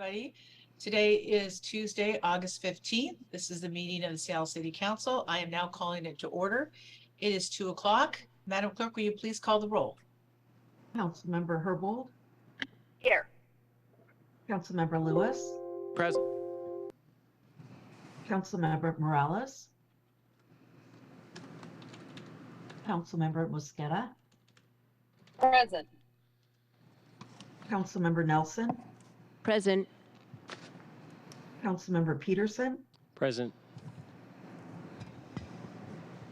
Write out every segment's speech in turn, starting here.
everybody. Today is Tuesday, August 15th. This is the meeting of the Seattle City Council. I am now calling it to order. It is 2 o'clock. Madam Clerk, will you please call the roll? Councilmember Herbold. Here. Councilmember Lewis. Present. Councilmember Morales. Councilmember Mosqueda. Present. Councilmember Nelson. Present. Councilmember Peterson. Present.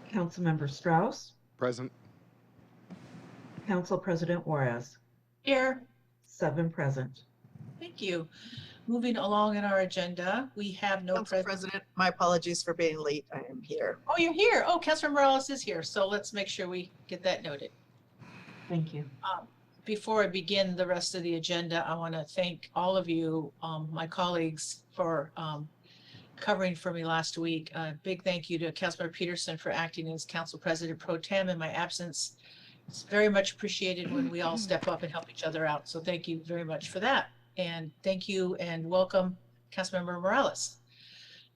Councilmember Strauss. Present. Council President Juarez. Here. 7 present. Thank you. Moving along in our agenda, we have no President, my apologies for being late. I am here. Oh, you're here. Oh, Councilor Morales is here. So let's make sure we get that noted. Thank you. Before I begin the rest of the agenda, I want to thank all of you, my colleagues, for covering for me last week. Big thank you to Councilmember Peterson for acting as Council President Pro Tem in my absence. It's very much appreciated when we all step up and help each other out. So thank you very much for that. And thank you and welcome, Councilmember Morales.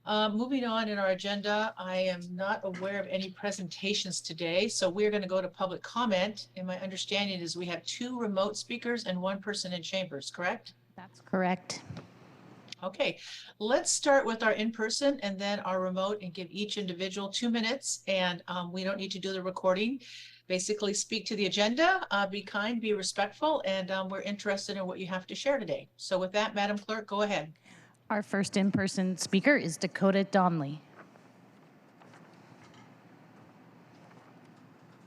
Moving on in our agenda, I am not aware of any presentations today, so we're going to go to public comment. And my understanding is we have 2 remote speakers and 1 person in chambers, correct? That's correct. Okay, let's start with our in-person and then our remote and give each individual 2 minutes. And we don't need to do the recording. Basically speak to the agenda, be kind, be respectful, and we're interested in what you have to share today. So with that, Madam Clerk, go ahead. Our first in-person speaker is Dakota Donnelly.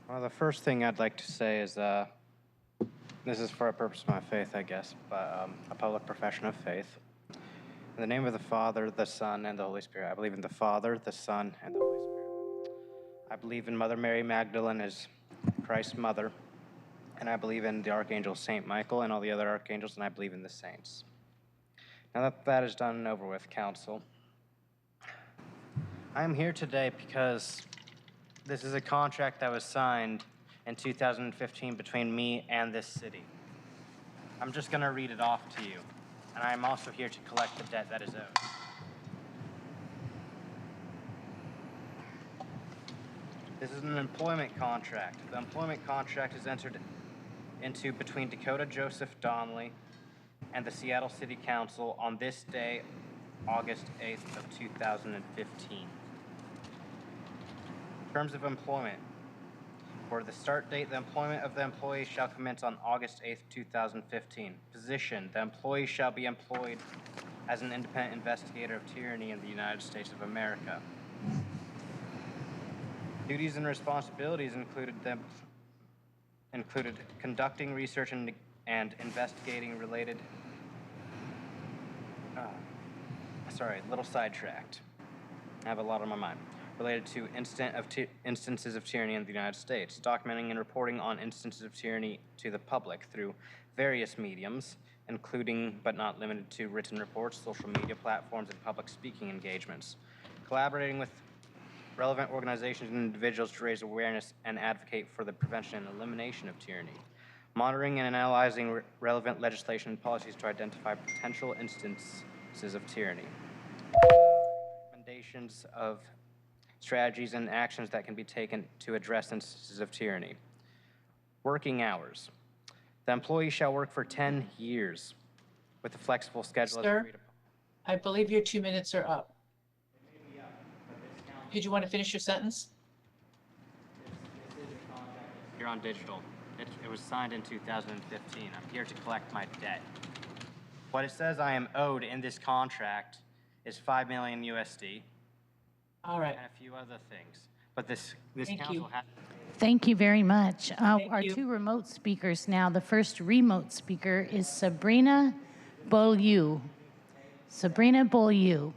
Well, the first thing I'd like to say is this is for a purpose of my faith, I guess, but a public profession of faith. In the name of the Father, the Son, and the Holy Spirit. I believe in the Father, the Son, and the Holy Spirit. I believe in Mother Mary Magdalene as Christ's mother, and I believe in the Archangel Saint Michael and all the other archangels, and I believe in the saints. Now that that is done and over with, Council, I am here today because this is a contract that was signed in 2015 between me and this city. I'm just going to read it off to you, and I am also here to collect the debt that is owed. This is an employment contract. The employment contract is entered into between Dakota Joseph Donnelly and the Seattle City Council on this day, August 8th of 2015. Terms of employment. For the start date, the employment of the employee shall commence on August 8th, 2015. Position. The employee shall be employed as an independent investigator of tyranny in the United States of America. Duties and responsibilities included conducting research and investigating related, little sidetracked. I have a lot on my mind. Related to instances of tyranny in the United States, documenting and reporting on instances of tyranny to the public through various mediums, including but not limited to written reports, social media platforms, and public speaking engagements. Collaborating with relevant organizations and individuals to raise awareness and advocate for the prevention and elimination of tyranny. Monitoring and analyzing relevant legislation and policies to identify potential instances of tyranny. Recommendations of strategies and actions that can be taken to address instances of tyranny. Working hours. The employee shall work for 10 years with a flexible schedule. Sir, I believe your 2 minutes are up. Did you want to finish your sentence? You're on digital. It was signed in 2015. I'm here to collect my debt. What it says I am owed in this contract is $5 million USD. All right. And a few other things. But this Thank council you. has. Thank you very much. Our you. 2 remote speakers now. The first remote speaker is Sabrina Beaulieu. Sabrina Beaulieu.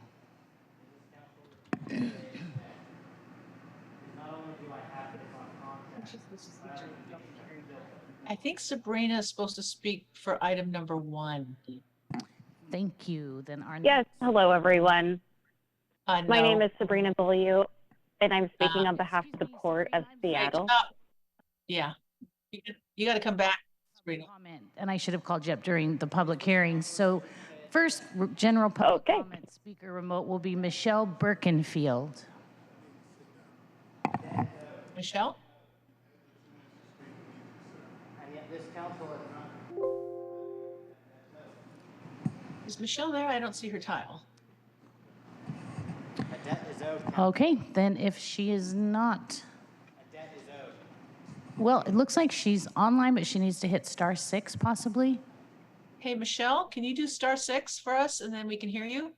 I think Sabrina is supposed to speak for item number 1. Thank you. Then our Yes. Hello, everyone. My no. name is Sabrina Beaulieu, and I'm speaking on behalf of the Port of Seattle. Yeah. You got to come back, Sabrina. Comment, and I should have called you up during the public hearing. So First general public Okay. comment speaker remote will be Michelle Birkenfield. Michelle? Is Michelle there? I don't see her tile. Okay, then if she is not, well, it looks like she's online, but she needs to hit *6 possibly. Hey, Michelle, can you do *6 for us and then we can hear you?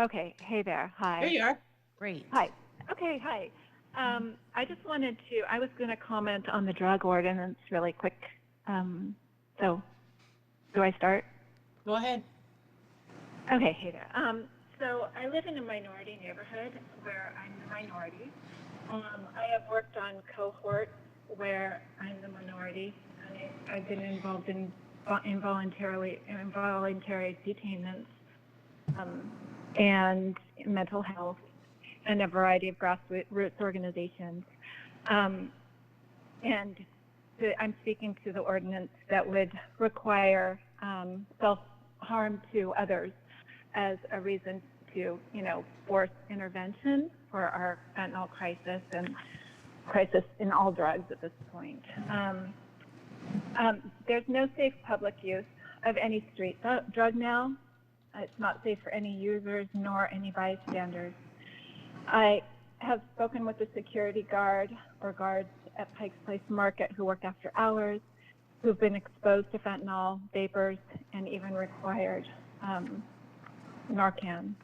Okay. Hey there. Hi. There you are. Great. Hi. Okay. Hi. I just wanted to, I was going to comment on the drug ordinance really quick. So do I start? Go ahead. Okay. Hey there. So I live in a minority neighborhood where I'm the minority. I have worked on cohorts where I'm the minority, and I've been involved in involuntary detainments and mental health and a variety of grassroots organizations. And I'm speaking to the ordinance that would require self-harm to others as a reason to, force intervention for our fentanyl crisis and crisis in all drugs at this point. There's no safe public use of any street drug now. It's not safe for any users nor any bystanders. I have spoken with the security guard or guards at Pike's Place Market who work after hours, who've been exposed to fentanyl, vapors, and even required Narcan.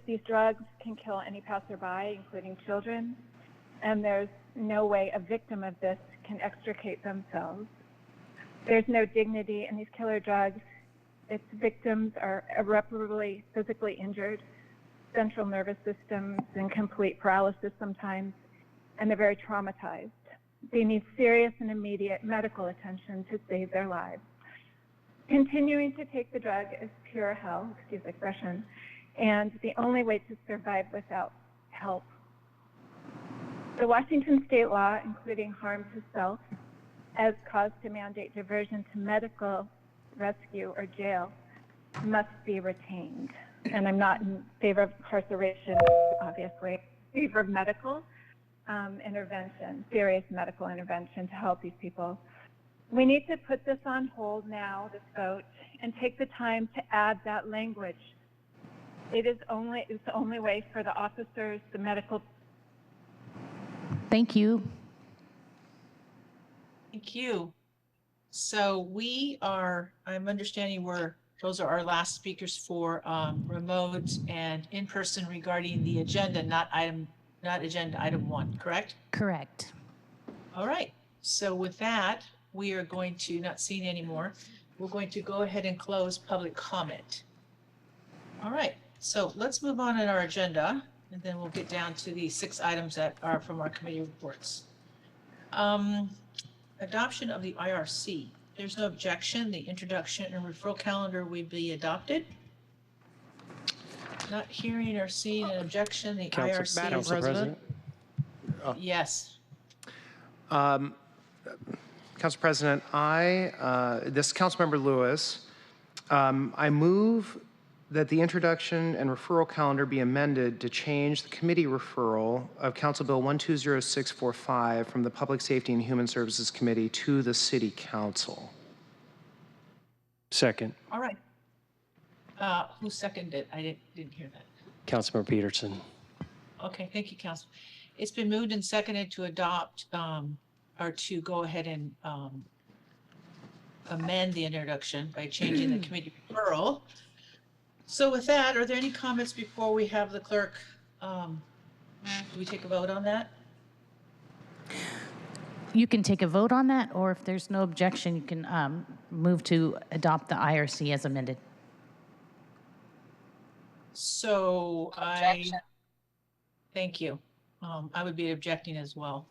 These drugs can kill any passerby, including children, and there's no way a victim of this can extricate themselves. There's no dignity in these killer drugs. Its victims are irreparably physically injured, central nervous systems in complete paralysis sometimes, and they're very traumatized. They need serious and immediate medical attention to save their lives. Continuing to take the drug is pure hell, excuse the expression, and the only way to survive without help. The Washington state law, including harm to self, as cause to mandate diversion to medical rescue or jail, must be retained. And I'm not in favor of incarceration, obviously, in favor of medical intervention, serious medical intervention to help these people. We need to put this on hold now, this vote, and take the time to add that language. It's the only way for the officers, the medical. Thank you. Thank you. So I'm understanding those are our last speakers for remote and in-person regarding the agenda, not agenda item 1, correct? Correct. All right. So with that, we are going to, not seeing anymore, we're going to go ahead and close public comment. All right. So let's move on in our agenda, and then we'll get down to the 6 items that are from our committee reports. Adoption of the IRC. There's no objection. The introduction and referral calendar will be adopted. Not hearing or seeing an objection. The IRC. Madam President? Yes. Council President, this is Councilmember Lewis. I move that the introduction and referral calendar be amended to change the committee referral of Council Bill 120645 from the Public Safety and Human Services Committee to the City Council. Second. All right. Who seconded it? I didn't hear that. Councilmember Peterson. Okay, thank you, Council. It's been moved and seconded to adopt or to go ahead and amend the introduction by changing the committee referral. So with that, are there any comments before we have the clerk? Do we take a vote on that? You can take a vote on that, or if there's no objection, you can move to adopt the IRC as amended. So thank you. I would be objecting as well.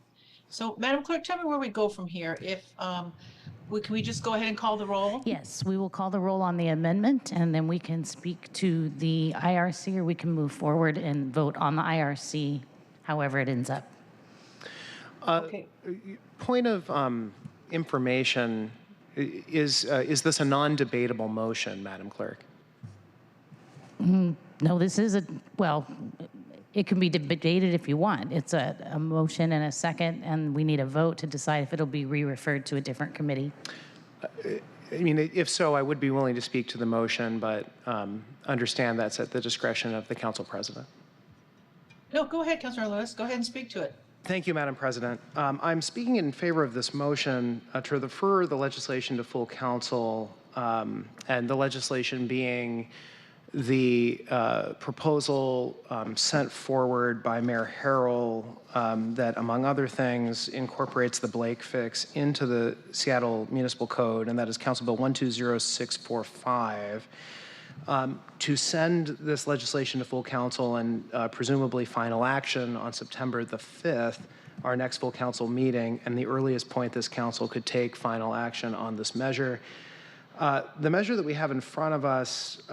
So Madam Clerk, tell me where we go from here. If can we just go ahead and call the roll? Yes, we will call the roll on the amendment, and then we can speak to the IRC, or we can move forward and vote on the IRC, however it ends up. Okay. Point of information, Is this a non-debatable motion, Madam Clerk? No, this is well, it can be debated if you want. It's a motion and a second, and we need a vote to decide if it'll be re-referred to a different committee. I mean, if so, I would be willing to speak to the motion, but understand that's at the discretion of the council president. No, go ahead, Councilor Lewis. Go ahead and speak to it. Thank you, Madam President. I'm speaking in favor of this motion to refer the legislation to full council, and the legislation being the proposal sent forward by Mayor Harrell that, among other things, incorporates the Blake fix into the Seattle Municipal Code, and that is Council Bill 120645, to send this legislation to full council and presumably final action on September the 5th, our next full council meeting, and the earliest point this council could take final action on this measure. The measure that we have in front of us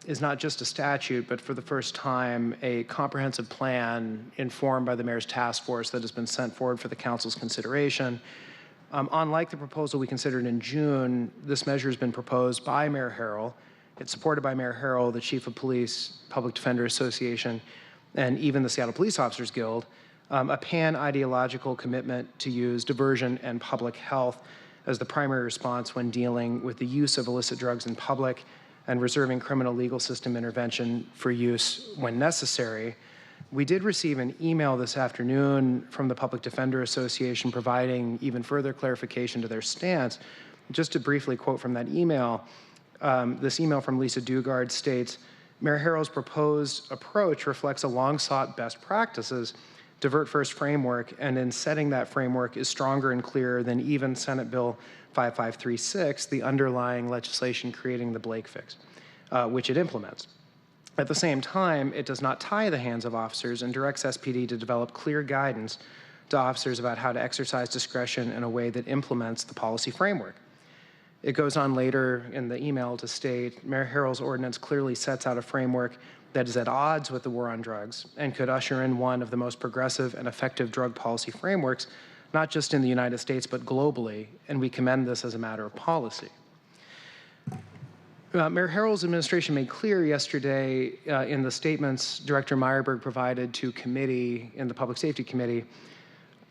is not just a statute, but for the first time, a comprehensive plan informed by the mayor's task force that has been sent forward for the council's consideration. Unlike the proposal we considered in June, this measure has been proposed by Mayor Harrell. It's supported by Mayor Harrell, the Chief of Police, Public Defender Association, and even the Seattle Police Officers Guild, a pan-ideological commitment to use diversion and public health as the primary response when dealing with the use of illicit drugs in public and reserving criminal legal system intervention for use when necessary. We did receive an email this afternoon from the Public Defender Association providing even further clarification to their stance. Just to briefly quote from that email, this email from Lisa Dugard states, Mayor Harrell's proposed approach reflects a long-sought best practices divert first framework, and in setting that framework is stronger and clearer than even Senate Bill 5536, the underlying legislation creating the Blake fix, which it implements. At the same time, it does not tie the hands of officers and directs SPD to develop clear guidance to officers about how to exercise discretion in a way that implements the policy framework. It goes on later in the email to state, Mayor Harrell's ordinance clearly sets out a framework that is at odds with the war on drugs and could usher in one of the most progressive and effective drug policy frameworks, not just in the United States, but globally, and we commend this as a matter of policy. Mayor Harrell's administration made clear yesterday in the statements Director Meyerberg provided to committee in the Public Safety Committee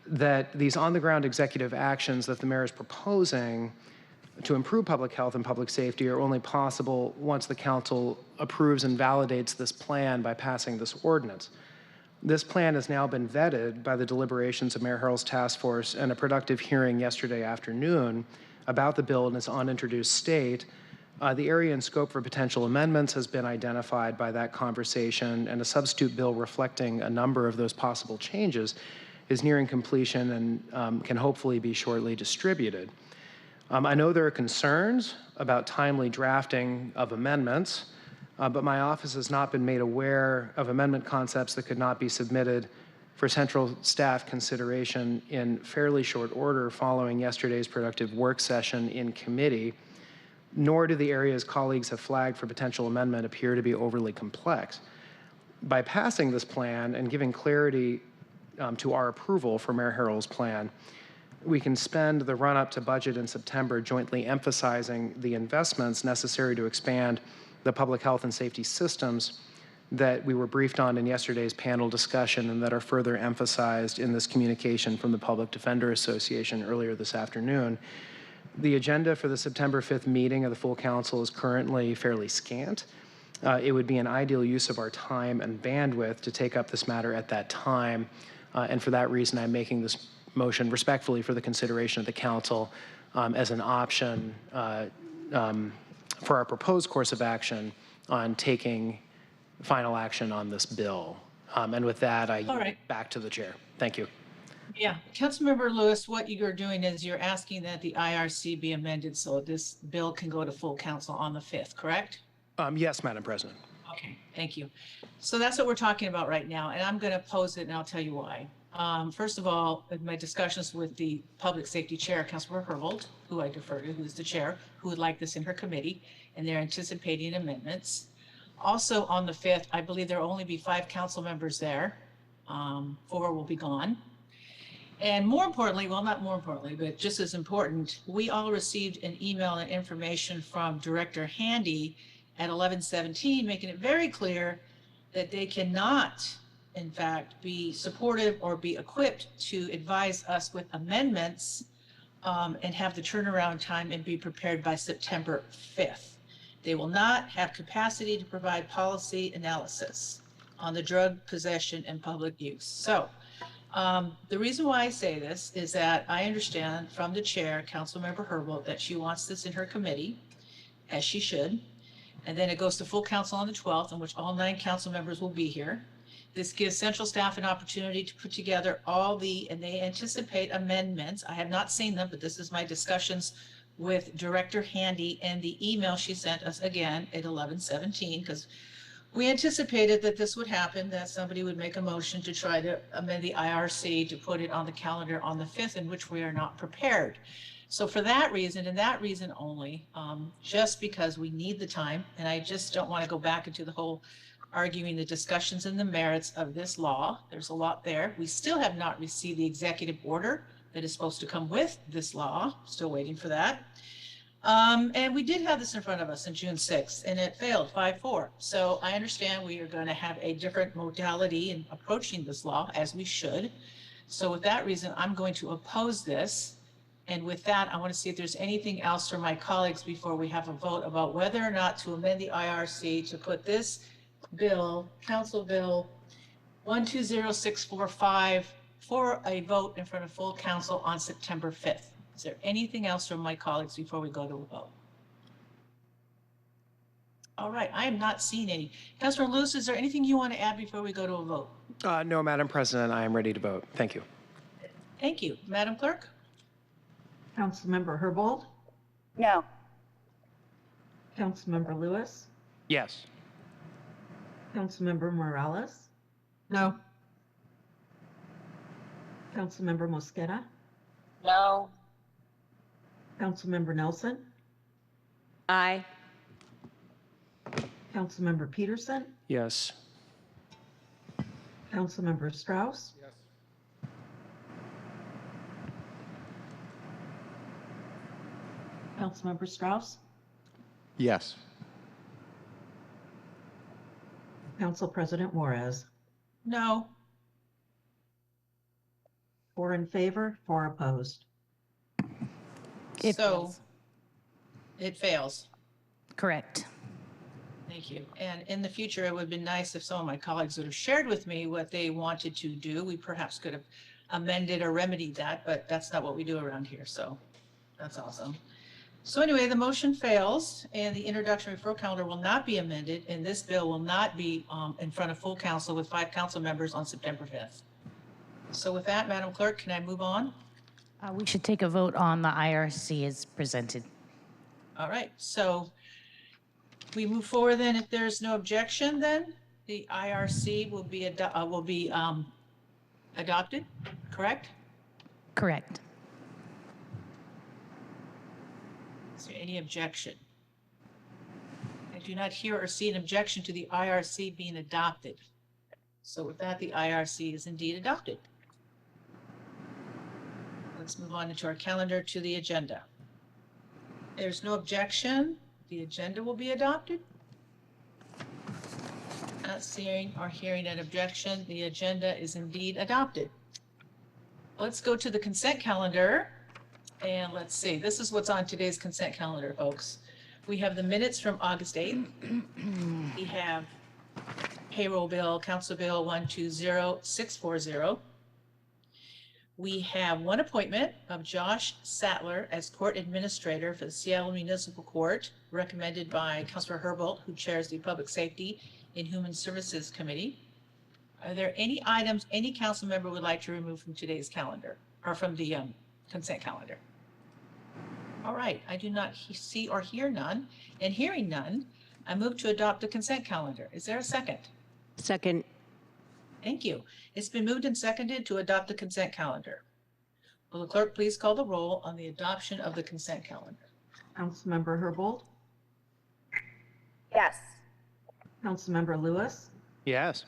that these on-the-ground executive actions that the mayor is proposing to improve public health and public safety are only possible once the council approves and validates this plan by passing this ordinance. This plan has now been vetted by the deliberations of Mayor Harrell's task force and a productive hearing yesterday afternoon about the bill in its unintroduced state. The area and scope for potential amendments has been identified by that conversation, and a substitute bill reflecting a number of those possible changes is nearing completion and can hopefully be shortly distributed. I know there are concerns about timely drafting of amendments, but my office has not been made aware of amendment concepts that could not be submitted for central staff consideration in fairly short order following yesterday's productive work session in committee, nor do the areas colleagues have flagged for potential amendment appear to be overly complex. By passing this plan and giving clarity to our approval for Mayor Harrell's plan, we can spend the run-up to budget in September jointly emphasizing the investments necessary to expand the public health and safety systems that we were briefed on in yesterday's panel discussion and that are further emphasized in this communication from the Public Defender Association earlier this afternoon. The agenda for the September 5th meeting of the full council is currently fairly scant. It would be an ideal use of our time and bandwidth to take up this matter at that time, and for that reason I'm making this motion respectfully for the consideration of the council as an option for our proposed course of action on taking final action on this bill. And with that, I yield back to the chair. Thank you. Yeah, Councilmember Lewis, what you're doing is you're asking that the IRC be amended so this bill can go to full council on the 5th, correct? Yes, Madam President. Okay, thank you. So that's what we're talking about right now, and I'm going to pose it and I'll tell you why. First of all, in my discussions with the Public Safety Chair, Councilmember Herbold, who I defer to, who's the chair, who would like this in her committee, and they're anticipating amendments. Also on the 5th, I believe there will only be 5 council members there. 4 will be gone. And more importantly, well, not more importantly, but just as important, we all received an email and information from Director Handy at 11:17, making it very clear that they cannot, in fact, be supportive or be equipped to advise us with amendments and have the turnaround time and be prepared by September 5th. They will not have capacity to provide policy analysis on the drug possession and public use. So the reason why I say this is that I understand from the chair, Councilmember Herbold, that she wants this in her committee, as she should. And then it goes to full council on the 12th, in which all 9 council members will be here. This gives central staff an opportunity to put together and they anticipate amendments. I have not seen them, but this is my discussions with Director Handy and the email she sent us again at 11:17, because we anticipated that this would happen, that somebody would make a motion to try to amend the IRC to put it on the calendar on the 5th, in which we are not prepared. So for that reason, and that reason only, just because we need the time, and I just don't want to go back into the whole arguing the discussions and the merits of this law. There's a lot there. We still have not received the executive order that is supposed to come with this law. Still waiting for that. And we did have this in front of us on June 6th, and it failed 5-4. So I understand we are going to have a different modality in approaching this law, as we should. So with that reason, I'm going to oppose this. And with that, I want to see if there's anything else from my colleagues before we have a vote about whether or not to amend the IRC to put this bill, Council Bill 120645, for a vote in front of full council on September 5th. Is there anything else from my colleagues before we go to a vote? All right, I am not seeing any. Councilor Lewis, is there anything you want to add before we go to a vote? No, Madam President, I am ready to vote. Thank you. Thank you. Madam Clerk? Councilmember Herbold, No. Councilmember Lewis, Yes. Councilmember Morales, No. Councilmember Mosqueda, No. Councilmember Nelson, Aye. Councilmember Peterson, Yes. Councilmember Strauss, Yes. Councilmember Strauss, Yes. Council President Juarez. No. 4 in favor, 4 opposed. It So fails. it fails. Correct. Thank you. And in the future, it would have been nice if some of my colleagues would have shared with me what they wanted to do. We perhaps could have amended or remedied that, but that's not what we do around here. So that's awesome. So anyway, the motion fails and the introduction referral calendar will not be amended, and this bill will not be in front of full council with 5 council members on September 5th. So with that, Madam Clerk, can I move on? We should take a vote on the IRC as presented. All right, so we move forward then. If there's no objection, then the IRC will be adopted, correct? Correct. Is there any objection? I do not hear or see an objection to the IRC being adopted. So with that, the IRC is indeed adopted. Let's move on into our calendar to the agenda. There's no objection. The agenda will be adopted. Not seeing or hearing an objection. The agenda is indeed adopted. Let's go to the consent calendar. And let's see, this is what's on today's consent calendar, folks. We have the minutes from August 8th. We have payroll bill, Council Bill 120640. We have one appointment of Josh Sattler as court administrator for the Seattle Municipal Court, recommended by Councilor Herbold, who chairs the Public Safety and Human Services Committee. Are there any items any council member would like to remove from today's calendar or from the consent calendar? All right, I do not see or hear none, and hearing none, I move to adopt the consent calendar. Is there a second? Second. Thank you. It's been moved and seconded to adopt the consent calendar. Will the clerk please call the roll on the adoption of the consent calendar? Councilmember Herbold, Yes. Councilmember Lewis, Yes.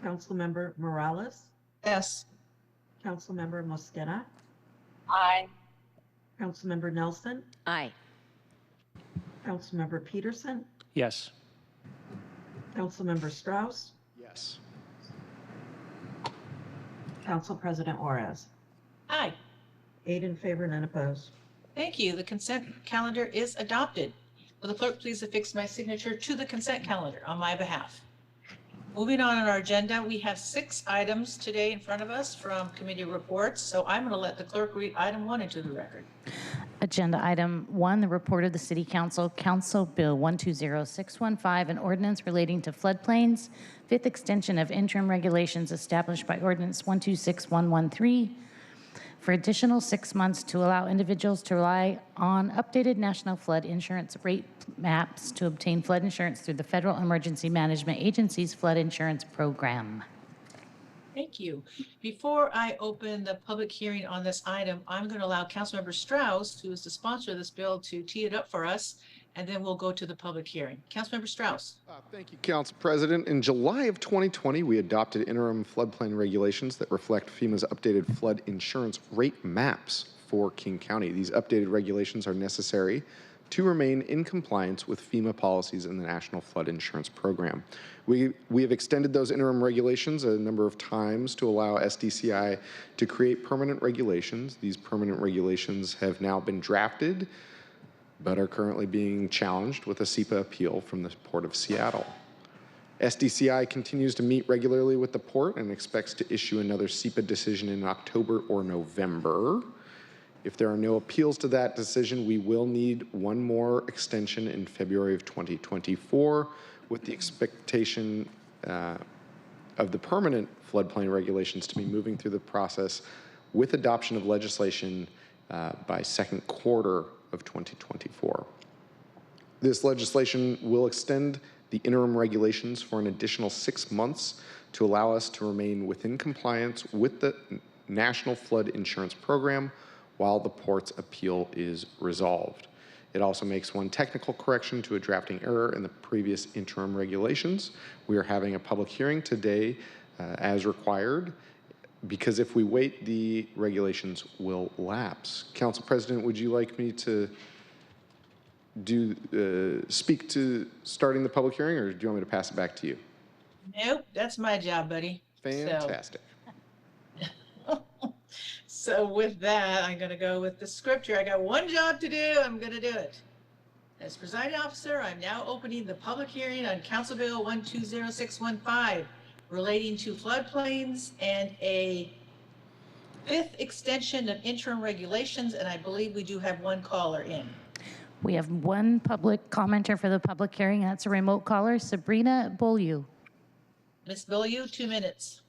Councilmember Morales, Yes. Councilmember Mosqueda, Aye. Councilmember Nelson, Aye. Councilmember Peterson, Yes. Councilmember Strauss, Yes. Council President Juarez. Aye. 8 in favor, none opposed. Thank you. The consent calendar is adopted. Will the clerk please affix my signature to the consent calendar on my behalf? Moving on our agenda, we have 6 items today in front of us from committee reports. So I'm going to let the clerk read item 1 into the record. Agenda item 1, the report of the City Council, Council Bill 120615, an ordinance relating to floodplains, 5th extension of interim regulations established by Ordinance 126113 for additional 6 months to allow individuals to rely on updated national flood insurance rate maps to obtain flood insurance through the Federal Emergency Management Agency's flood insurance program. Thank you. Before I open the public hearing on this item, I'm going to allow Councilmember Strauss, who is the sponsor of this bill, to tee it up for us, and then we'll go to the public hearing. Councilmember Strauss. Thank you, Council President. In July of 2020, we adopted interim floodplain regulations that reflect FEMA's updated flood insurance rate maps for King County. These updated regulations are necessary to remain in compliance with FEMA policies in the National Flood Insurance Program. We have extended those interim regulations a number of times to allow SDCI to create permanent regulations. These permanent regulations have now been drafted, but are currently being challenged with a SEPA appeal from the Port of Seattle. SDCI continues to meet regularly with the Port and expects to issue another SEPA decision in October or November. If there are no appeals to that decision, we will need one more extension in February of 2024, with the expectation of the permanent floodplain regulations to be moving through the process with adoption of legislation by second quarter of 2024. This legislation will extend the interim regulations for an additional 6 months to allow us to remain within compliance with the National Flood Insurance Program while the Port's appeal is resolved. It also makes one technical correction to a drafting error in the previous interim regulations. We are having a public hearing today as required, because if we wait, the regulations will lapse. Council President, would you like me to speak to starting the public hearing, or do you want me to pass it back to you? Nope, that's my job, buddy. Fantastic. So with that, I'm going to go with the script here. I got one job to do. I'm going to do it. As presiding officer, I'm now opening the public hearing on Council Bill 120615 relating to floodplains and a 5th extension of interim regulations, and I believe we do have one caller in. We have one public commenter for the public hearing. That's a remote caller, Sabrina Beaulieu. Ms. Beaulieu, 2 minutes.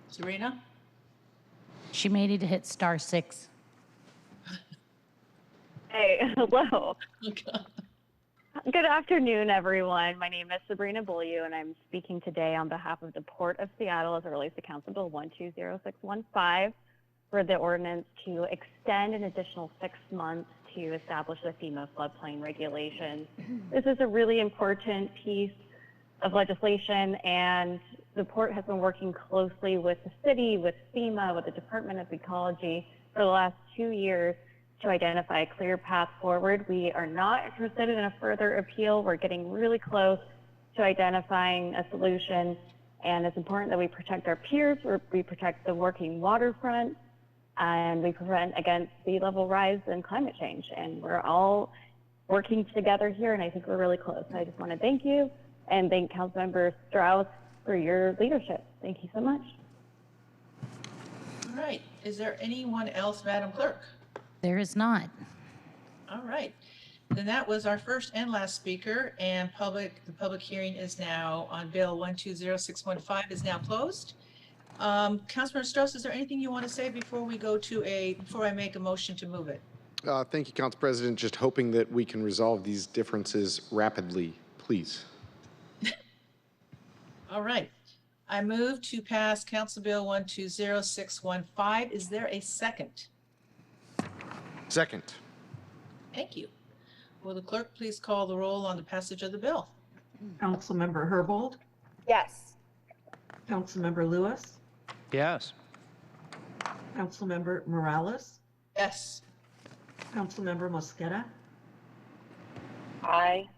Sabrina? She may need to hit *6. Hey, hello. Okay. Good afternoon, everyone. My name is Sabrina Beaulieu, and I'm speaking today on behalf of the Port of Seattle as it relates to Council Bill 120615 for the ordinance to extend an additional 6 months to establish the FEMA floodplain regulations. This is a really important piece of legislation, and the Port has been working closely with the city, with FEMA, with the Department of Ecology for the last 2 years to identify a clear path forward. We are not interested in a further appeal. We're getting really close to identifying a solution, and it's important that we protect our peers, we protect the working waterfront, and we prevent against sea level rise and climate change. And we're all working together here, and I think we're really close. I just want to thank you and thank Councilmember Strauss for your leadership. Thank you so much. All right. Is there anyone else, Madam Clerk? There is not. All right. Then that was our first and last speaker, and the public hearing is now on Bill 120615 is now closed. Councilmember Strauss, is there anything you want to say before we go to before I make a motion to move it? Thank you, Council President. Just hoping that we can resolve these differences rapidly, please. All right. I move to pass Council Bill 120615. Is there a second? Second. Thank you. Will the clerk please call the roll on the passage of the bill? Councilmember Herbold, Yes. Councilmember Lewis, Yes. Councilmember Morales, Yes. Councilmember Mosqueda, Aye.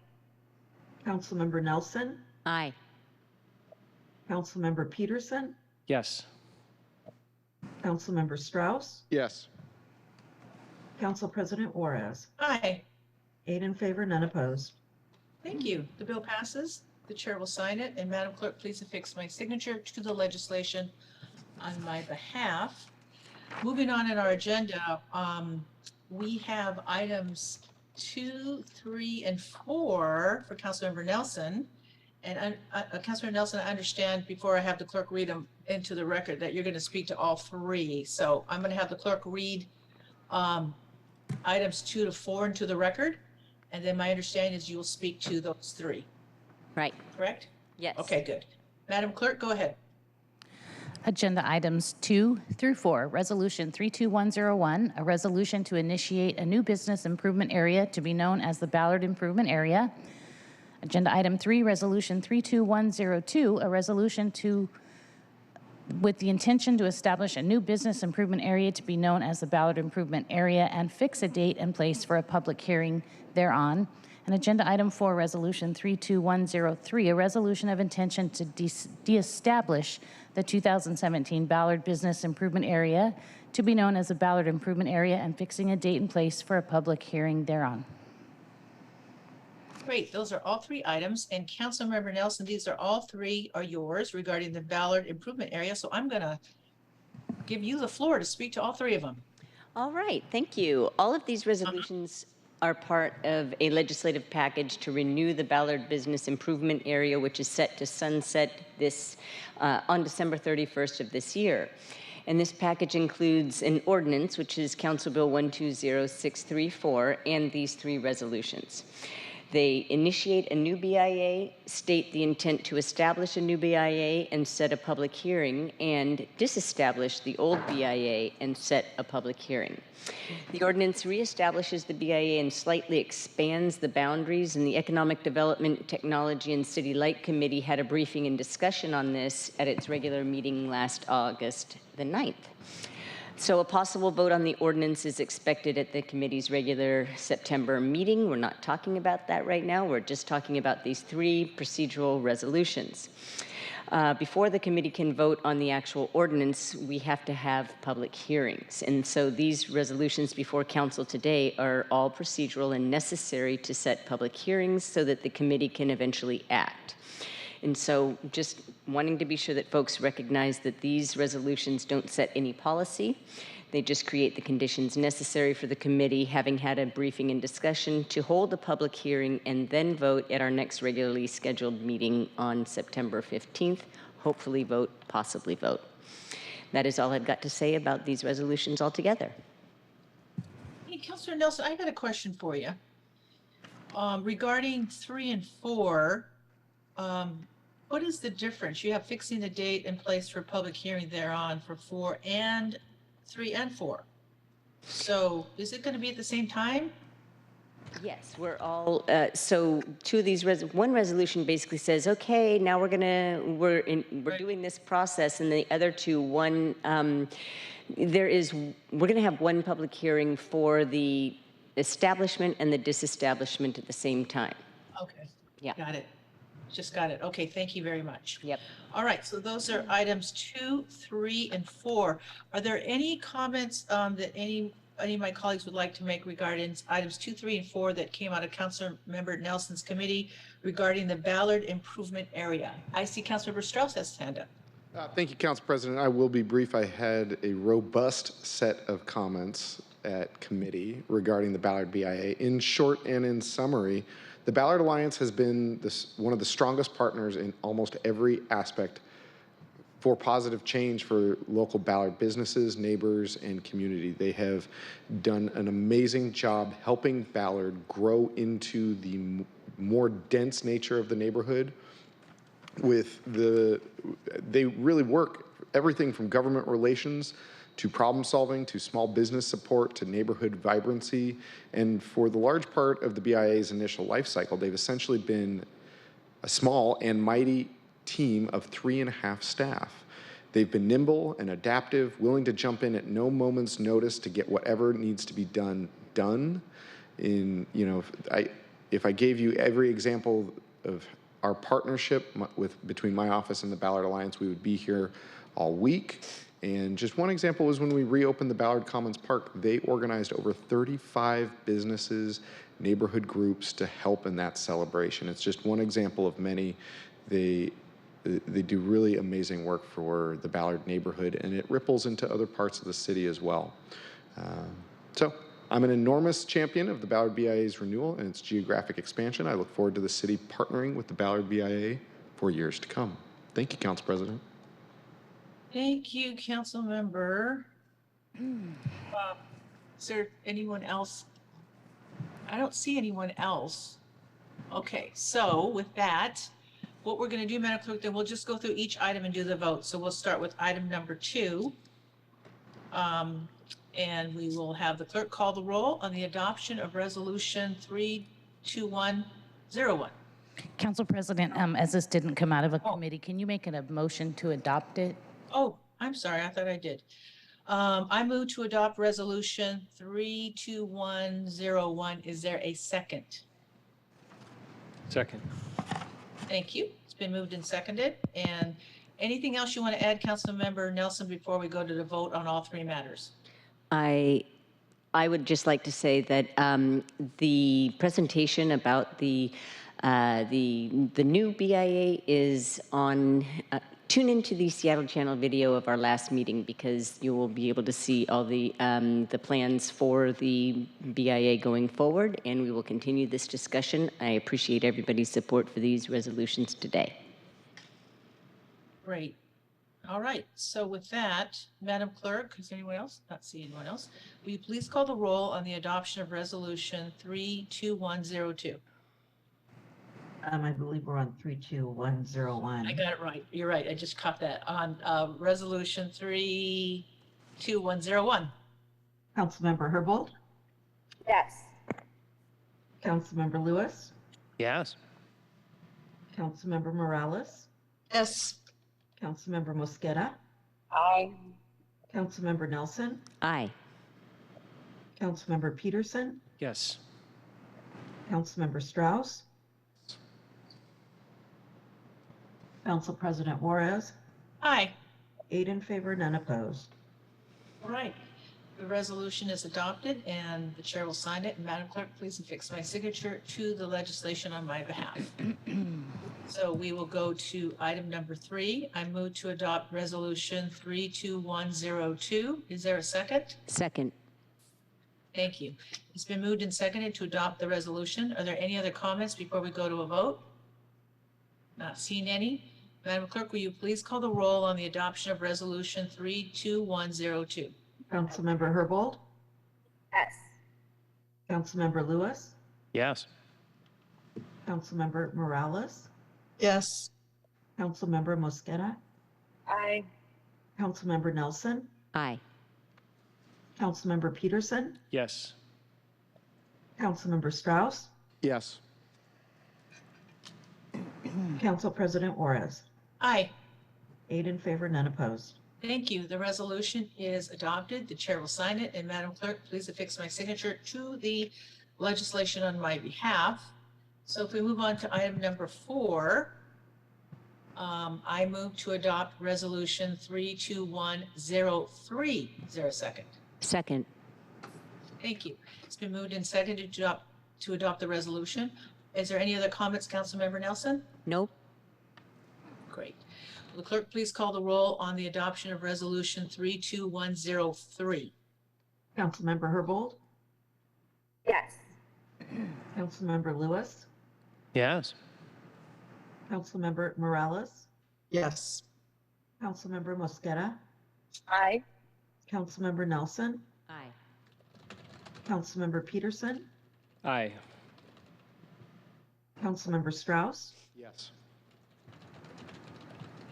Councilmember Nelson, Aye. Councilmember Peterson, Yes. Councilmember Strauss, Yes. Council President Juarez. Aye. 8 in favor, none opposed. Thank you. The bill passes. The chair will sign it. And Madam Clerk, please affix my signature to the legislation on my behalf. Moving on in our agenda, we have items 2, 3, and 4 for Councilmember Nelson. And Councilmember Nelson, I understand before I have the clerk read them into the record that you're going to speak to all 3. So I'm going to have the clerk read items 2 to 4 into the record. And then my understanding is you will speak to those 3, Right. correct? Yes. Okay, good. Madam Clerk, go ahead. Agenda items 2 through 4. Resolution 32101, a resolution to initiate a new business improvement area to be known as the Ballard Improvement Area. Agenda item 3, resolution 32102, a resolution with the intention to establish a new business improvement area to be known as the Ballard Improvement Area and fix a date and place for a public hearing thereon. And agenda item 4, resolution 32103, a resolution of intention to deestablish the 2017 Ballard Business Improvement Area to be known as the Ballard Improvement Area and fixing a date and place for a public hearing thereon. Great, those are all 3 items. And Councilmember Nelson, these are all 3 are yours regarding the Ballard Improvement Area. So I'm gonna give you the floor to speak to all 3 of them. All right, thank you. All of these resolutions are part of a legislative package to renew the Ballard Business Improvement Area, which is set to sunset this on December 31st of this year. And this package includes an ordinance, which is Council Bill 120634, and these 3 resolutions. They initiate a new BIA, state the intent to establish a new BIA and set a public hearing, and disestablish the old BIA and set a public hearing. The ordinance reestablishes the BIA and slightly expands the boundaries, and the Economic Development, Technology, and City Light Committee had a briefing and discussion on this at its regular meeting last August the 9th. So a possible vote on the ordinance is expected at the committee's regular September meeting. We're not talking about that right now. We're just talking about these 3 procedural resolutions. Before the committee can vote on the actual ordinance, we have to have public hearings. And so these resolutions before council today are all procedural and necessary to set public hearings so that the committee can eventually act. And so just wanting to be sure that folks recognize that these resolutions don't set any policy. They just create the conditions necessary for the committee, having had a briefing and discussion, to hold a public hearing and then vote at our next regularly scheduled meeting on September 15th. Hopefully vote, possibly vote. That is all I've got to say about these resolutions altogether. Hey, Councilor Nelson, I got a question for you. Regarding 3 and 4, what is the difference? You have fixing the date and place for public hearing thereon for 4 and 3 and 4. So is it going to be at the same time? Yes, we're all, so 2 of these, one resolution basically says, okay, now we're doing this process, and the other 2, one, we're gonna have one public hearing for the establishment and the disestablishment at the same time. Okay. Yeah. Got it. Just got it. Okay, thank you very much. Yep. All right, so those are items 2, 3, and 4. Are there any comments that any of my colleagues would like to make regarding items 2, 3, and 4 that came out of Councilmember Nelson's committee regarding the Ballard Improvement Area? I see Councilmember Strauss has his hand up. Thank you, Council President. I will be brief. I had a robust set of comments at committee regarding the Ballard BIA. In short and in summary, the Ballard Alliance has been one of the strongest partners in almost every aspect for positive change for local Ballard businesses, neighbors, and community. They have done an amazing job helping Ballard grow into the more dense nature of the neighborhood. They really work everything from government relations to problem solving, to small business support, to neighborhood vibrancy. And for the large part of the BIA's initial life cycle, they've essentially been a small and mighty team of 3.5 staff. They've been nimble and adaptive, willing to jump in at no moment's notice to get whatever needs to be done. If I gave you every example of our partnership between my office and the Ballard Alliance, we would be here all week. And just one example was when we reopened the Ballard Commons Park, they organized over 35 businesses, neighborhood groups to help in that celebration. It's just one example of many. They do really amazing work for the Ballard neighborhood, and it ripples into other parts of the city as well. So I'm an enormous champion of the Ballard BIA's renewal and its geographic expansion. I look forward to the city partnering with the Ballard BIA for years to come. Thank you, Council President. Thank you, council member. Is there anyone else? I don't see anyone else. Okay, so with that, what we're going to do, Madam Clerk, then we'll just go through each item and do the vote. So we'll start with item number 2. And we will have the clerk call the roll on the adoption of resolution 32101. Council President, as this didn't come out of a committee, can you make it a motion to adopt it? Oh, I'm sorry. I thought I did. I move to adopt resolution 32101. Is there a second? Second. Thank you. It's been moved and seconded. And anything else you want to add, Councilmember Nelson, before we go to the vote on all 3 matters? I would just like to say that the presentation about the new BIA is on. Tune into the Seattle Channel video of our last meeting because you will be able to see all the plans for the BIA going forward, and we will continue this discussion. I appreciate everybody's support for these resolutions today. Great. All right. So with that, Madam Clerk, is there anyone else? Not seeing anyone else. Will you please call the roll on the adoption of resolution 32102? I believe we're on 32101. I got it right. You're right. I just caught that on resolution 32101. Councilmember Herbold, Yes. Councilmember Lewis, Yes. Councilmember Morales, Yes. Councilmember Mosqueda, Aye. Councilmember Nelson, Aye. Councilmember Peterson, Yes. Councilmember Strauss, Council President Juarez, Aye. 8 in favor, none opposed. All right. The resolution is adopted and the chair will sign it. And Madam Clerk, please affix my signature to the legislation on my behalf. So we will go to item number 3. I move to adopt resolution 32102. Is there a second? Second. Thank you. It's been moved and seconded to adopt the resolution. Are there any other comments before we go to a vote? Not seeing any. Madam Clerk, will you please call the roll on the adoption of resolution 32102? Councilmember Herbold, Yes. Councilmember Lewis, Yes. Councilmember Morales, Yes. Councilmember Mosqueda, Aye. Councilmember Nelson, Aye. Councilmember Peterson, Yes. Councilmember Strauss, Yes. Council President Juarez. Aye. 8 in favor, none opposed. Thank you. The resolution is adopted. The chair will sign it. And Madam Clerk, please affix my signature to the legislation on my behalf. So if we move on to item number 4, I move to adopt resolution 32103. Is there a second? Second. Thank you. It's been moved and seconded to adopt the resolution. Is there any other comments, Councilmember Nelson? Nope. Great. Will the clerk please call the roll on the adoption of resolution 32103? Councilmember Herbold, Yes. Councilmember Lewis, Yes. Councilmember Morales, Yes. Councilmember Mosqueda, Aye. Councilmember Nelson, Aye. Councilmember Peterson, Aye. Councilmember Strauss, Yes.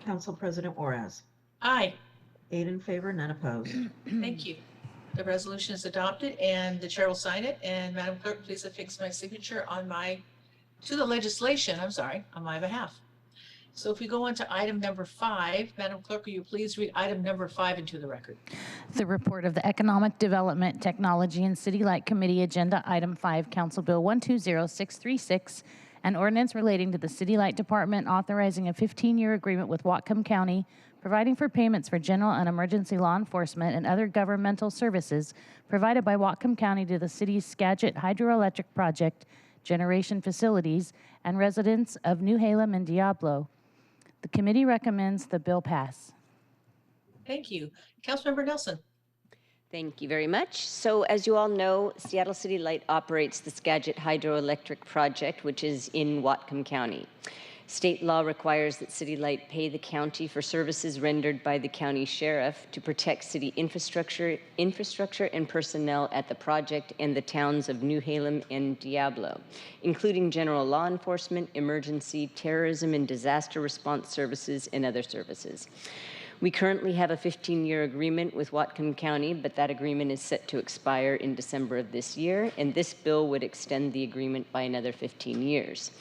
Council President Juarez. Aye. 8 in favor, none opposed. Thank you. The resolution is adopted and the chair will sign it. And Madam Clerk, please affix my signature to the legislation, on my behalf. So if we go on to item number 5, Madam Clerk, will you please read item number 5 into the record? The report of the Economic Development, Technology, and City Light Committee, Agenda Item 5, Council Bill 120636, an ordinance relating to the City Light Department authorizing a 15-year agreement with Whatcom County, providing for payments for general and emergency law enforcement and other governmental services provided by Whatcom County to the city's Skagit Hydroelectric Project, generation facilities, and residents of New Halem and Diablo. The committee recommends the bill pass. Thank you. Councilmember Nelson. Thank you very much. So as you all know, Seattle City Light operates the Skagit Hydroelectric Project, which is in Whatcom County. State law requires that City Light pay the county for services rendered by the county sheriff to protect city infrastructure and personnel at the project and the towns of New Halem and Diablo, including general law enforcement, emergency, terrorism, and disaster response services and other services. We currently have a 15-year agreement with Whatcom County, but that agreement is set to expire in December of this year, and this bill would extend the agreement by another 15 years.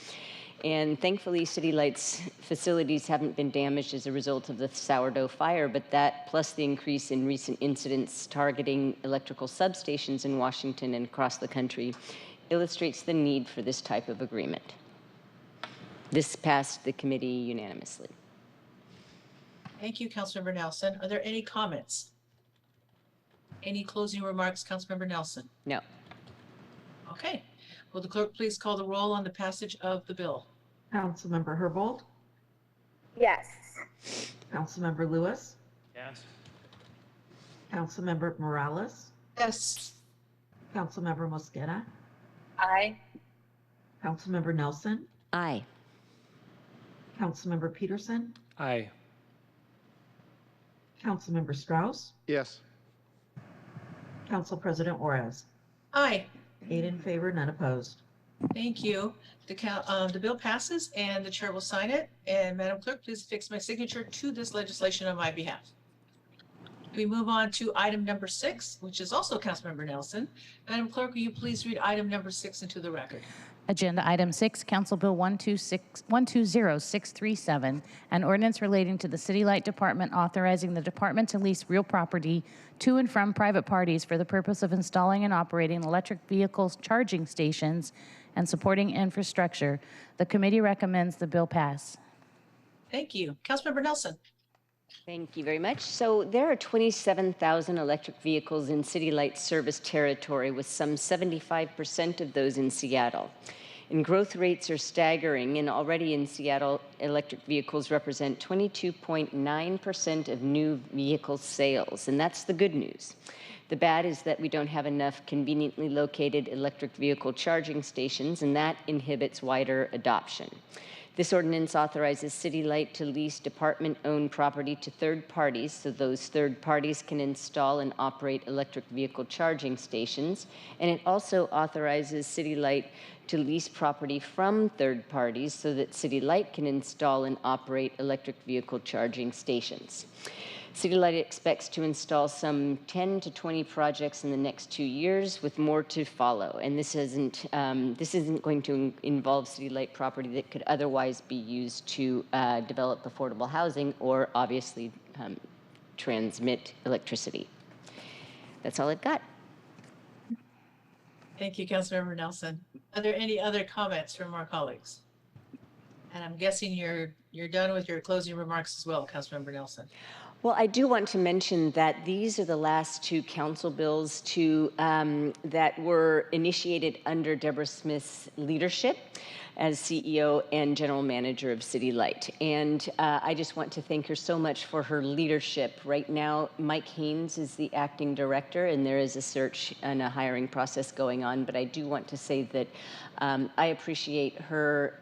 And thankfully, City Light's facilities haven't been damaged as a result of the sourdough fire, but that, plus the increase in recent incidents targeting electrical substations in Washington and across the country, illustrates the need for this type of agreement. This passed the committee unanimously. Thank you, Councilmember Nelson. Are there any comments? Any closing remarks, Councilmember Nelson? No. Okay. Will the clerk please call the roll on the passage of the bill? Councilmember Herbold, Yes. Councilmember Lewis, Yes. Councilmember Morales, Yes. Councilmember Mosqueda, Aye. Councilmember Nelson, Aye. Councilmember Peterson, Aye. Councilmember Strauss, Yes. Council President Juarez. Aye. 8 in favor, none opposed. Thank you. The bill passes and the chair will sign it. And Madam Clerk, please affix my signature to this legislation on my behalf. We move on to item number 6, which is also Councilmember Nelson. Madam Clerk, will you please read item number 6 into the record? Agenda Item 6, Council Bill 120637, an ordinance relating to the City Light Department authorizing the department to lease real property to and from private parties for the purpose of installing and operating electric vehicles charging stations and supporting infrastructure. The committee recommends the bill pass. Thank you. Councilmember Nelson. Thank you very much. So there are 27,000 electric vehicles in City Light service territory, with some 75% of those in Seattle. And growth rates are staggering, and already in Seattle, electric vehicles represent 22.9% of new vehicle sales, and that's the good news. The bad is that we don't have enough conveniently located electric vehicle charging stations, and that inhibits wider adoption. This ordinance authorizes City Light to lease department-owned property to third parties, so those third parties can install and operate electric vehicle charging stations. And it also authorizes City Light to lease property from third parties so that City Light can install and operate electric vehicle charging stations. City Light expects to install some 10 to 20 projects in the next 2 years, with more to follow. And this isn't going to involve City Light property that could otherwise be used to develop affordable housing or obviously transmit electricity. That's all I've got. Thank you, Councilmember Nelson. Are there any other comments from our colleagues? And I'm guessing you're done with your closing remarks as well, Councilmember Nelson. Well, I do want to mention that these are the last 2 council bills that were initiated under Deborah Smith's leadership as CEO and General Manager of City Light. And I just want to thank her so much for her leadership. Right now, Mike Haynes is the acting director, and there is a search and a hiring process going on. But I do want to say that I appreciate her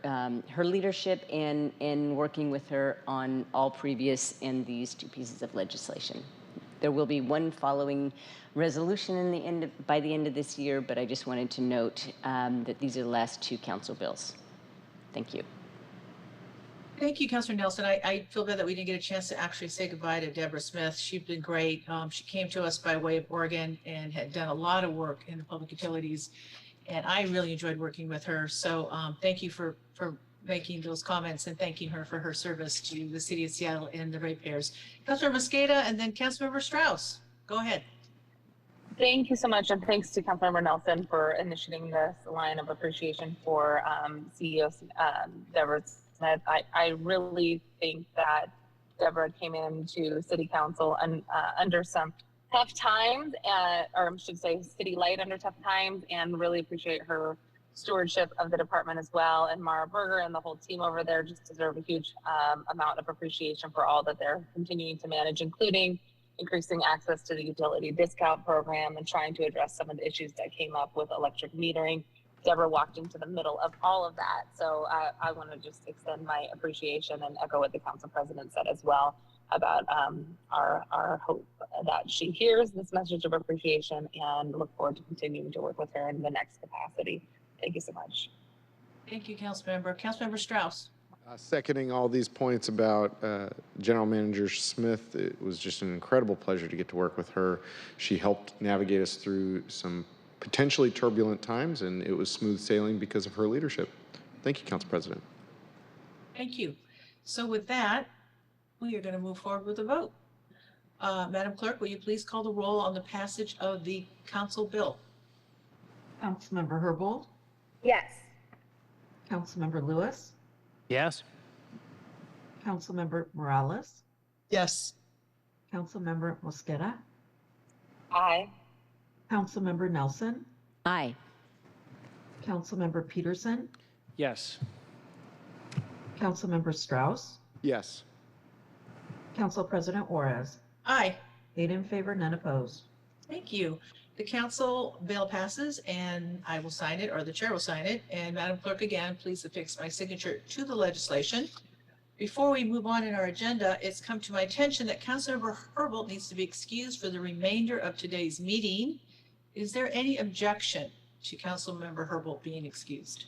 leadership and working with her on all previous and these 2 pieces of legislation. There will be one following resolution by the end of this year, but I just wanted to note that these are the last 2 council bills. Thank you. Thank you, Councilor Nelson. I feel bad that we didn't get a chance to actually say goodbye to Deborah Smith. She's been great. She came to us by way of Oregon and had done a lot of work in the public utilities, and I really enjoyed working with her. So thank you for making those comments and thanking her for her service to the city of Seattle and the ratepayers. Councilmember Mosqueda and then Councilmember Strauss. Go ahead. Thank you so much, and thanks to Councilmember Nelson for initiating this line of appreciation for CEO Deborah Smith. I really think that Deborah came into City Council and under some tough times, or I should say City Light under tough times, and really appreciate her stewardship of the department as well. And Mara Berger and the whole team over there just deserve a huge amount of appreciation for all that they're continuing to manage, including increasing access to the utility discount program and trying to address some of the issues that came up with electric metering. Deborah walked into the middle of all of that. So I want to just extend my appreciation and echo what the council president said as well about our hope that she hears this message of appreciation, and look forward to continuing to work with her in the next capacity. Thank you so much. Thank you, Councilmember. Councilmember Strauss. Seconding all these points about General Manager Smith, it was just an incredible pleasure to get to work with her. She helped navigate us through some potentially turbulent times, and it was smooth sailing because of her leadership. Thank you, Council President. Thank you. So with that, we are going to move forward with the vote. Madam Clerk, will you please call the roll on the passage of the council bill? Councilmember Herbold, Yes. Councilmember Lewis, Yes. Councilmember Morales, Yes. Councilmember Mosqueda, Aye. Councilmember Nelson, Aye. Councilmember Peterson, Yes. Councilmember Strauss, Yes. Council President Juarez. Aye. 8 in favor, none opposed. Thank you. The council bill passes and I will sign it, or the chair will sign it. And Madam Clerk, again, please affix my signature to the legislation. Before we move on in our agenda, it's come to my attention that Councilmember Herbold needs to be excused for the remainder of today's meeting. Is there any objection to Councilmember Herbold being excused?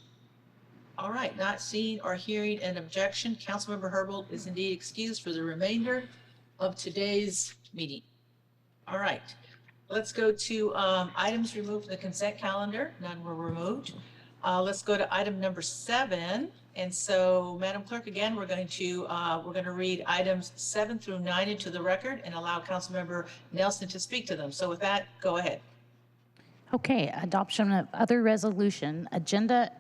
All right, not seeing or hearing an objection, Councilmember Herbold is indeed excused for the remainder of today's meeting. All right. Let's go to items removed from the consent calendar. None were removed. Let's go to item number 7. And so, Madam Clerk, again, we're going to read items 7 through 9 into the record and allow Councilmember Nelson to speak to them. So with that, go ahead. Okay, adoption of other resolutions, agenda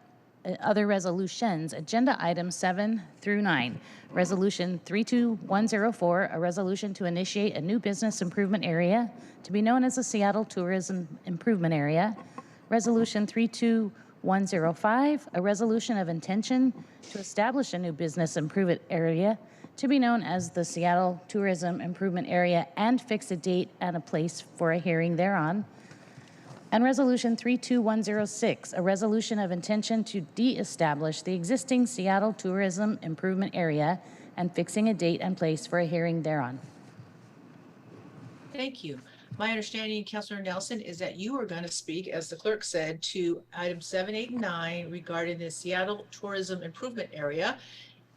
items 7 through 9. Resolution 32104, a resolution to initiate a new business improvement area to be known as the Seattle Tourism Improvement Area. Resolution 32105, a resolution of intention to establish a new business improvement area to be known as the Seattle Tourism Improvement Area and fix a date and a place for a hearing thereon. And Resolution 32106, a resolution of intention to de-establish the existing Seattle Tourism Improvement Area and fixing a date and place for a hearing thereon. Thank you. My understanding, Councilor Nelson, is that you are going to speak, as the clerk said, to items 7, 8, and 9 regarding the Seattle Tourism Improvement Area.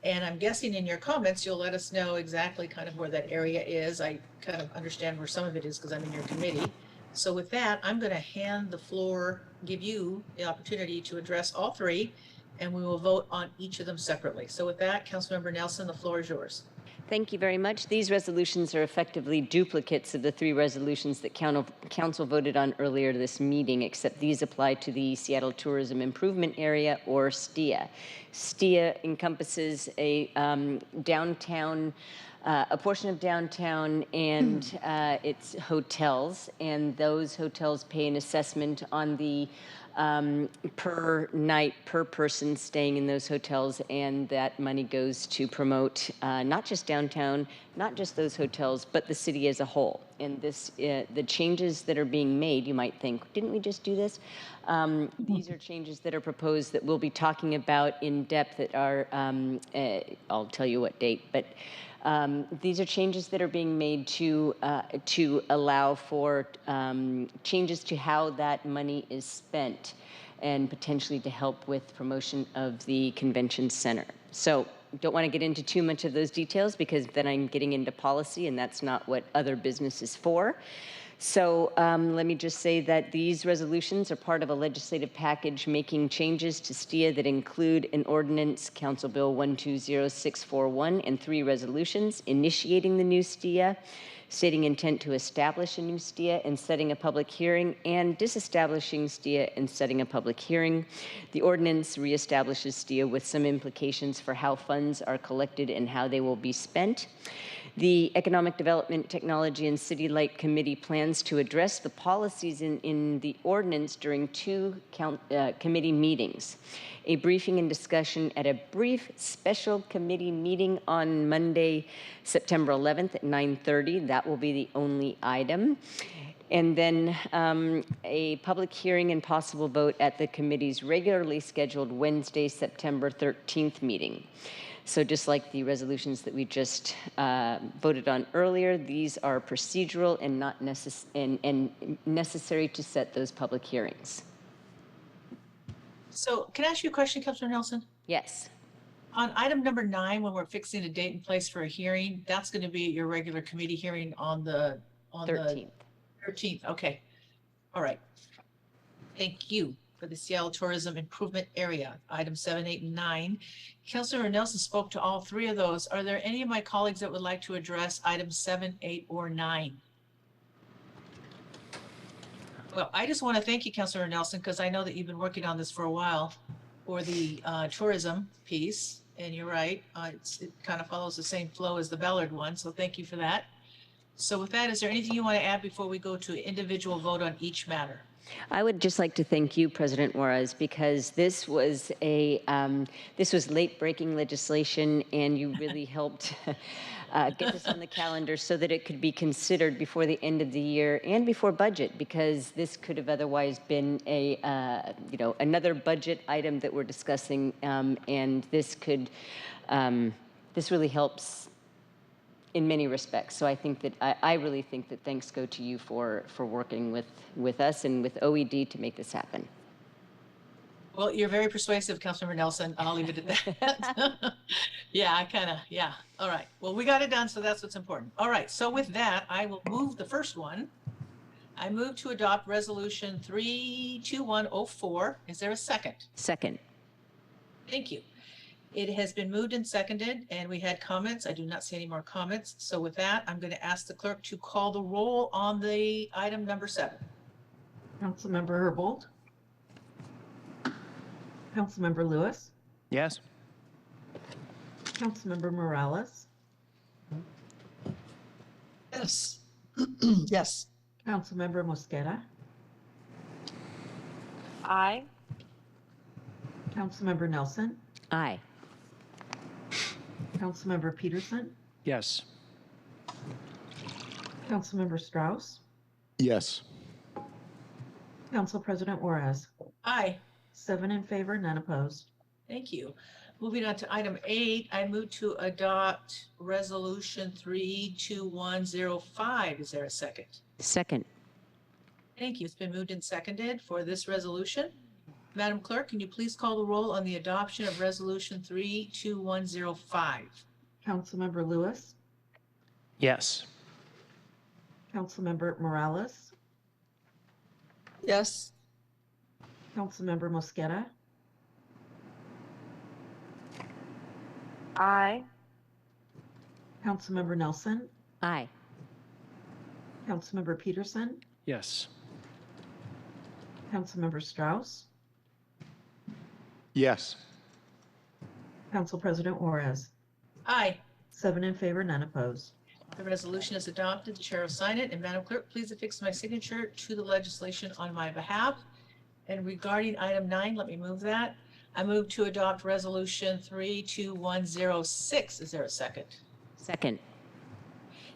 And I'm guessing in your comments, you'll let us know exactly kind of where that area is. I kind of understand where some of it is because I'm in your committee. So with that, I'm going to hand the floor, give you the opportunity to address all three, and we will vote on each of them separately. So with that, Councilmember Nelson, the floor is yours. Thank you very much. These resolutions are effectively duplicates of the 3 resolutions that council voted on earlier this meeting, except these apply to the Seattle Tourism Improvement Area, or STIA. STIA encompasses a downtown, a portion of downtown and its hotels, and those hotels pay an assessment on the per night, per person staying in those hotels, and that money goes to promote not just downtown, not just those hotels, but the city as a whole. And this, the changes that are being made, you might think, didn't we just do this? These are changes that are proposed that we'll be talking about in depth at our, I'll tell you what date, but these are changes that are being made to allow for changes to how that money is spent and potentially to help with promotion of the convention center. So don't want to get into too much of those details because then I'm getting into policy and that's not what other business is for. So let me just say that these resolutions are part of a legislative package making changes to STIA that include an ordinance, Council Bill 120641, and 3 resolutions initiating the new STIA, stating intent to establish a new STIA and setting a public hearing, and disestablishing STIA and setting a public hearing. The ordinance reestablishes STIA with some implications for how funds are collected and how they will be spent. The Economic Development, Technology, and City Light Committee plans to address the policies in the ordinance during 2 committee meetings. A briefing and discussion at a brief special committee meeting on Monday, September 11th at 9:30. That will be the only item. And then a public hearing and possible vote at the committee's regularly scheduled Wednesday, September 13th meeting. So just like the resolutions that we just voted on earlier, these are procedural and not necessary to set those public hearings. So can I ask you a question, Councilor Nelson? Yes. On item number 9, when we're fixing a date and place for a hearing, that's going to be your regular committee hearing on the 13th. 13th. Okay. All right. Thank you. For the Seattle Tourism Improvement Area, item 7, 8, and 9. Councilor Nelson spoke to all 3 of those. Are there any of my colleagues that would like to address items 7, 8, or 9? Well, I just want to thank you, Councilor Nelson, because I know that you've been working on this for a while for the tourism piece. And you're right, it kind of follows the same flow as the Ballard one. So thank you for that. So with that, is there anything you want to add before we go to individual vote on each matter? I would just like to thank you, President Juarez, because this was late-breaking legislation, and you really helped get this on the calendar so that it could be considered before the end of the year and before budget, because this could have otherwise been another budget item that we're discussing, and this really helps in many respects. So I think that I really think that thanks go to you for working with us and with OED to make this happen. Well, you're very persuasive, Councilmember Nelson. I'll leave it at that. Yeah. All right. Well, we got it done, so that's what's important. All right. So with that, I will move the first one. I move to adopt Resolution 32104. Is there a second? Second. Thank you. It has been moved and seconded, and we had comments. I do not see any more comments. So with that, I'm going to ask the clerk to call the roll on the item number 7. Councilmember Herbold. Councilmember Lewis. Yes. Councilmember Morales. Yes. Yes. Councilmember Mosqueda. Aye. Councilmember Nelson. Aye. Councilmember Peterson. Yes. Councilmember Strauss. Yes. Council President Juarez. Aye. 7 in favor, none opposed. Thank you. Moving on to item 8, I move to adopt Resolution 32105. Is there a second? Second. Thank you. It's been moved and seconded for this resolution. Madam Clerk, can you please call the roll on the adoption of Resolution 32105? Councilmember Lewis. Yes. Councilmember Morales. Yes. Councilmember Mosqueda. Aye. Councilmember Nelson. Aye. Councilmember Peterson. Yes. Councilmember Strauss. Yes. Council President Juarez. Aye. 7 in favor, none opposed. The resolution is adopted. The chair will sign it. And Madam Clerk, please affix my signature to the legislation on my behalf. And regarding item 9, let me move that. I move to adopt Resolution 32106. Is there a second? Second.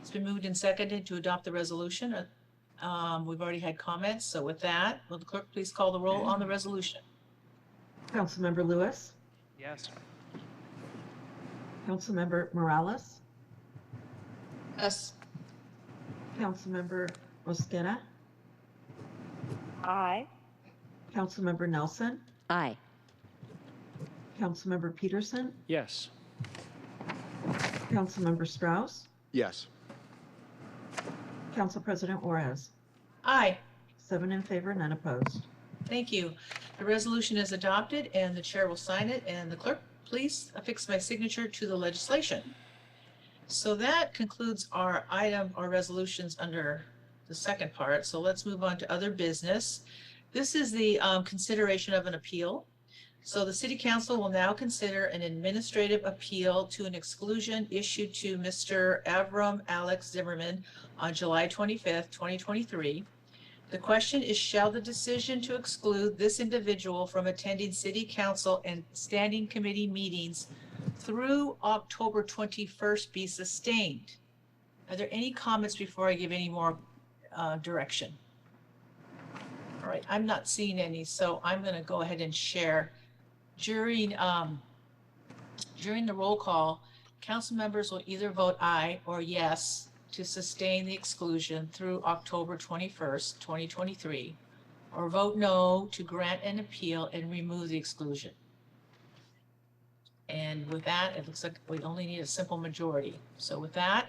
It's been moved and seconded to adopt the resolution. We've already had comments. So with that, will the clerk please call the roll on the resolution? Councilmember Lewis. Yes. Councilmember Morales. Yes. Councilmember Mosqueda. Aye. Councilmember Nelson. Aye. Councilmember Peterson. Yes. Councilmember Strauss. Yes. Council President Juarez. Aye. 7 in favor, none opposed. Thank you. The resolution is adopted and the chair will sign it. And the clerk, please affix my signature to the legislation. So that concludes our resolutions under the second part. So let's move on to other business. This is the consideration of an appeal. So the city council will now consider an administrative appeal to an exclusion issued to Mr. Avram Alex Zimmerman on July 25th, 2023. The question is, shall the decision to exclude this individual from attending city council and standing committee meetings through October 21st be sustained? Are there any comments before I give any more direction? All right, I'm not seeing any, so I'm going to go ahead and share. During the roll call, council members will either vote aye or yes to sustain the exclusion through October 21st, 2023, or vote no to grant an appeal and remove the exclusion. And with that, it looks like we only need a simple majority. So with that,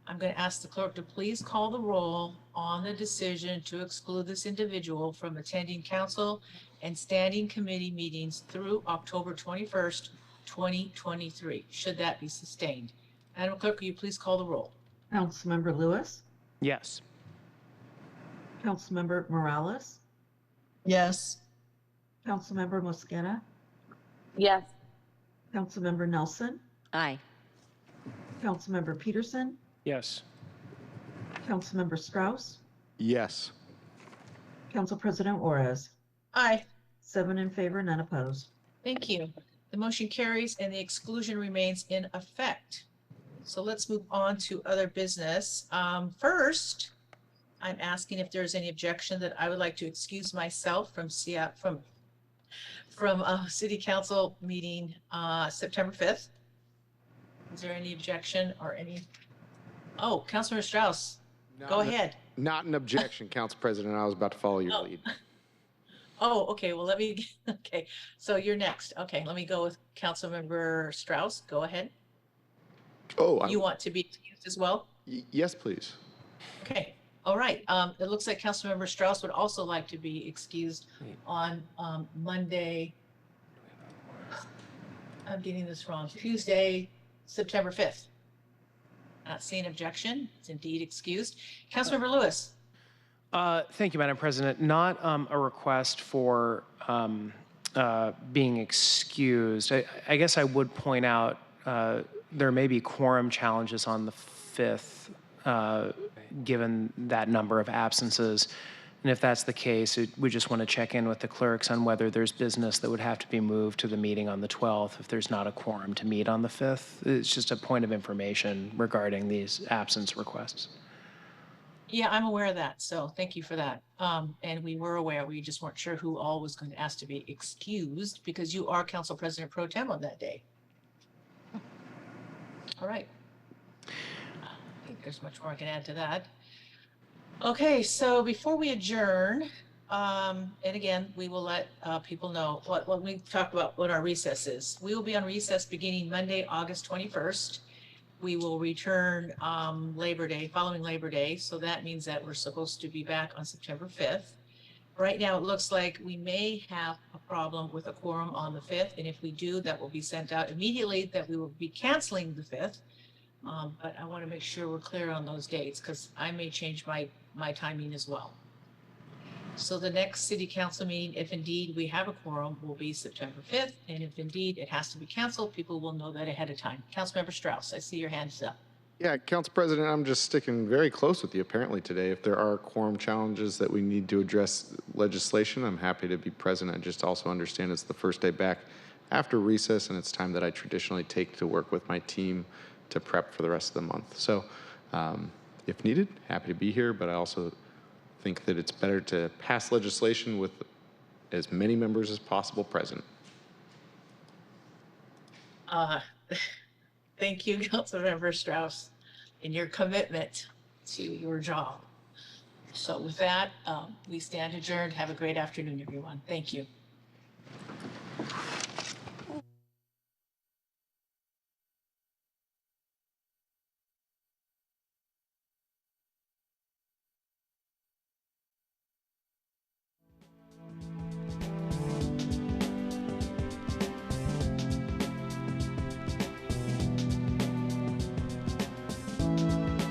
I'm going to ask the clerk to please call the roll on the decision to exclude this individual from attending council and standing committee meetings through October 21st, 2023. Should that be sustained? Madam Clerk, will you please call the roll? Councilmember Lewis, Yes. Councilmember Morales, Yes. Councilmember Mosqueda, Yes. Councilmember Nelson, Aye. Councilmember Peterson, Yes. Councilmember Strauss, Yes. Council President Juarez. Aye. 7 in favor, none opposed. Thank you. The motion carries and the exclusion remains in effect. So let's move on to other business. First, I'm asking if there's any objection that I would like to excuse myself from City Council meeting September 5th. Is there any objection or any? Oh, Councilmember Strauss, go ahead. Not an objection, Council President. I was about to follow your lead. Oh, okay. Well, okay. So you're next. Okay, let me go with Councilmember Strauss. Go ahead. Oh, You want to be excused as well? Yes, please. Okay. All right. It looks like Councilmember Strauss would also like to be excused on Monday. I'm getting this wrong. Tuesday, September 5th. Not seeing objection. It's indeed excused. Councilmember Lewis. Thank you, Madam President. Not a request for being excused. I guess I would point out there may be quorum challenges on the 5th, given that number of absences. And if that's the case, we just want to check in with the clerks on whether there's business that would have to be moved to the meeting on the 12th if there's not a quorum to meet on the 5th. It's just a point of information regarding these absence requests. Yeah, I'm aware of that. So thank you for that. And we were aware, we just weren't sure who all was going to ask to be excused because you are Council President Pro Tem on that day. All right. I think there's much more I can add to that. Okay, so before we adjourn, and again, we will let people know what we talk about what our recess is. We will be on recess beginning Monday, August 21st. We will return Labor Day, following Labor Day. So that means that we're supposed to be back on September 5th. Right now, it looks like we may have a problem with a quorum on the 5th. And if we do, that will be sent out immediately that we will be canceling the 5th. But I want to make sure we're clear on those dates because I may change my timing as well. So the next city council meeting, if indeed we have a quorum, will be September 5th. And if indeed it has to be canceled, people will know that ahead of time. Councilmember Strauss, I see your hands up. Yeah, Council President, I'm just sticking very close with you apparently today. If there are quorum challenges that we need to address legislation, I'm happy to be present. I just also understand it's the first day back after recess and it's time that I traditionally take to work with my team to prep for the rest of the month. So if needed, happy to be here, but I also think that it's better to pass legislation with as many members as possible present. Thank you, Councilmember Strauss, and your commitment to your job. So with that, we stand adjourned. Have a great afternoon, everyone. Thank you.